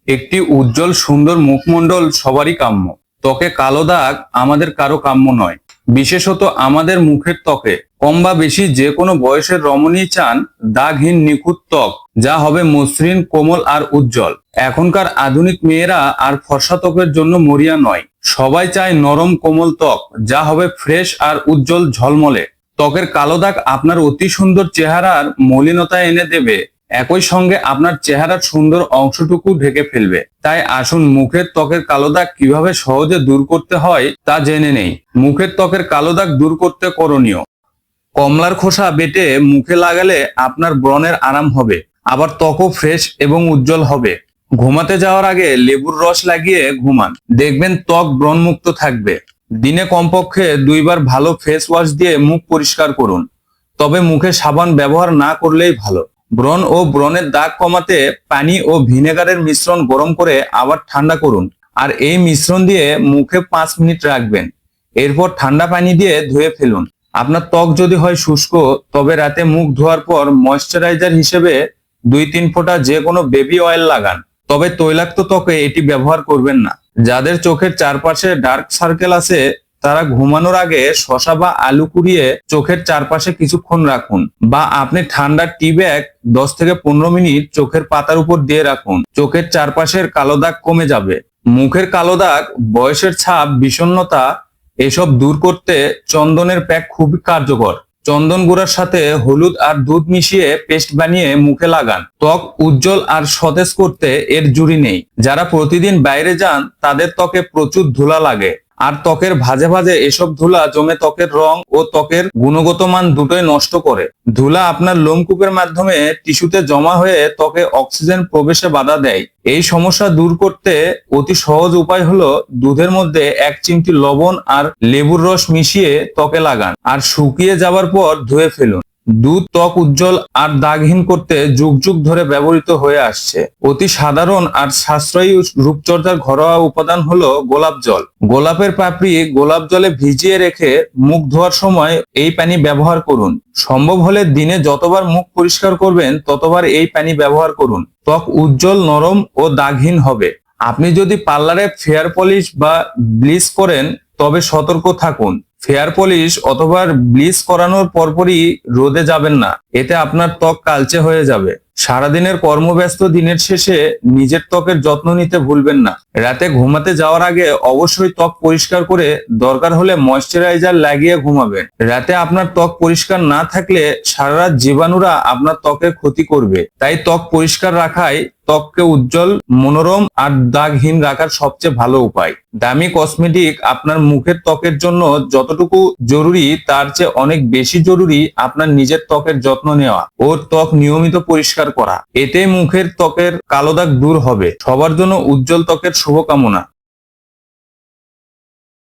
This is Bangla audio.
একটি উজ্জ্বল সুন্দর মুখমণ্ডল সবারই কাম্য। ত্বকে কালো দাগ আমাদের কারো কাম্য নয়। বিশেষত আমাদের মুখের ত্বকে কম বা বেশি যে কোনো বয়সের রমণী চান দাগহীন নিখুঁত ত্বক, যা হবে মসৃণ, কোমল আর উজ্জ্বল। এখনকার আধুনিক মেয়েরা আর ফর্সা ত্বকের জন্য মরিয়া নয়। সবাই চায় নরম কোমল ত্বক, যা হবে ফ্রেশ আর উজ্জ্বল ঝলমলে। ত্বকের কালো দাগ আপনার অতি সুন্দর চেহারার মলিনতা এনে দেবে, একই সঙ্গে আপনার চেহারার সুন্দর অংশটুকু ঢেকে ফেলবে। তাই আসুন মুখের ত্বকের কালো দাগ কিভাবে সহজে দূর করতে হয় তা জেনে নেই। মুখের ত্বকের কালো দাগ দূর করতে করণীয়: কমলার খোসা বেটে মুখে লাগালে আপনার ব্রণের আরাম হবে, আবার ত্বকও ফ্রেশ এবং উজ্জ্বল হবে। ঘুমাতে যাওয়ার আগে লেবুর রস লাগিয়ে ঘুমান, দেখবেন ত্বক ব্রণমুক্ত থাকবে। দিনে কমপক্ষে 2 বার ভালো ফেস ওয়াশ দিয়ে মুখ পরিষ্কার করুন, তবে মুখে সাবান ব্যবহার না করলেই ভালো। ব্রণ ও ব্রণের দাগ কমাতে পানি ও ভিনেগারের মিশ্রণ গরম করে আবার ঠান্ডা করুন, আর এই মিশ্রণ দিয়ে মুখে 5 মিনিট রাখবেন। এরপর ঠান্ডা পানি দিয়ে ধুয়ে ফেলুন। আপনার ত্বক যদি হয় শুষ্ক, তবে রাতে মুখ ধোয়ার পর ময়শ্চারাইজার হিসেবে 2-3 ফোঁটা যে কোনো বেবি অয়েল লাগান, তবে তৈলাক্ত ত্বকে এটি ব্যবহার করবেন না। যাদের চোখের চারপাশে ডার্ক সার্কেল আছে, তারা ঘুমানোর আগে শসা বা আলু কুড়িয়ে চোখের চারপাশে কিছুক্ষণ রাখুন, বা আপনি ঠান্ডা টি ব্যাগ 10 থেকে 15 মিনিট চোখের পাতার উপর দিয়ে রাখুন। চোখের চারপাশের কালো দাগ কমে যাবে। মুখের কালো দাগ, বয়সের ছাপ, বিষণ্ণতা এসব দূর করতে চন্দনের প্যাক খুবই কার্যকর। চন্দন গুঁড়ার সাথে হলুদ আর দুধ মিশিয়ে পেস্ট বানিয়ে মুখে লাগান। ত্বক উজ্জ্বল আর সতেজ করতে এর জুড়ি নেই। যারা প্রতিদিন বাইরে যান, তাদের ত্বকে প্রচুর ধুলা লাগে, আর ত্বকের ভাঁজে ভাঁজে এসব ধুলা জমে ত্বকের রং ও ত্বকের গুণগত মান দুটোই নষ্ট করে। ধুলা আপনার লোমকূপের মাধ্যমে টিস্যুতে জমা হয়ে ত্বকে অক্সিজেন প্রবেশে বাধা দেয়। এই সমস্যা দূর করতে অতি সহজ উপায় হলো দুধের মধ্যে 1 চিমটি লবণ আর লেবুর রস মিশিয়ে ত্বকে লাগান, আর শুকিয়ে যাবার পর ধুয়ে ফেলুন। দুধ ত্বক উজ্জ্বল আর দাগহীন করতে যুগ যুগ ধরে ব্যবহৃত হয়ে আসছে। অতি সাধারণ আর সাশ্রয়ী রূপচর্চার ঘরোয়া উপাদান হলো গোলাপ জল। গোলাপের পাপড়ি গোলাপ জলে ভিজিয়ে রেখে মুখ ধোয়ার সময় এই পানি ব্যবহার করুন। সম্ভব হলে দিনে যতবার মুখ পরিষ্কার করবেন, ততবার এই পানি ব্যবহার করুন। ত্বক উজ্জ্বল, নরম ও দাগহীন হবে। আপনি যদি পার্লারে ফেয়ার পলিশ বা ব্লিচ করেন, তবে সতর্ক থাকুন। ফেয়ার পলিশ অথবা ব্লিচ করানোর পরপরই রোদে যাবেন না, এতে আপনার ত্বক কালচে হয়ে যাবে। সারাদিনের কর্মব্যস্ত দিনের শেষে নিজের ত্বকের যত্ন নিতে ভুলবেন না। রাতে ঘুমাতে যাওয়ার আগে অবশ্যই ত্বক পরিষ্কার করে দরকার হলে ময়শ্চারাইজার লাগিয়ে ঘুমাবেন। রাতে আপনার ত্বক পরিষ্কার না থাকলে সারা রাত জীবাণুরা আপনার ত্বকের ক্ষতি করবে। তাই ত্বক পরিষ্কার রাখাই ত্বককে উজ্জ্বল, মনোরম আর দাগহীন রাখার সবচেয়ে ভালো উপায়। দামি কসমেটিক আপনার মুখের ত্বকের জন্য যতটুকু জরুরি, তার চেয়ে অনেক বেশি জরুরি আপনার নিজের ত্বকের যত্ন নেওয়া ও ত্বক নিয়মিত পরিষ্কার করা। এতে মুখের ত্বকের কালো দাগ দূর হবে। সবার জন্য উজ্জ্বল ত্বকের শুভকামনা।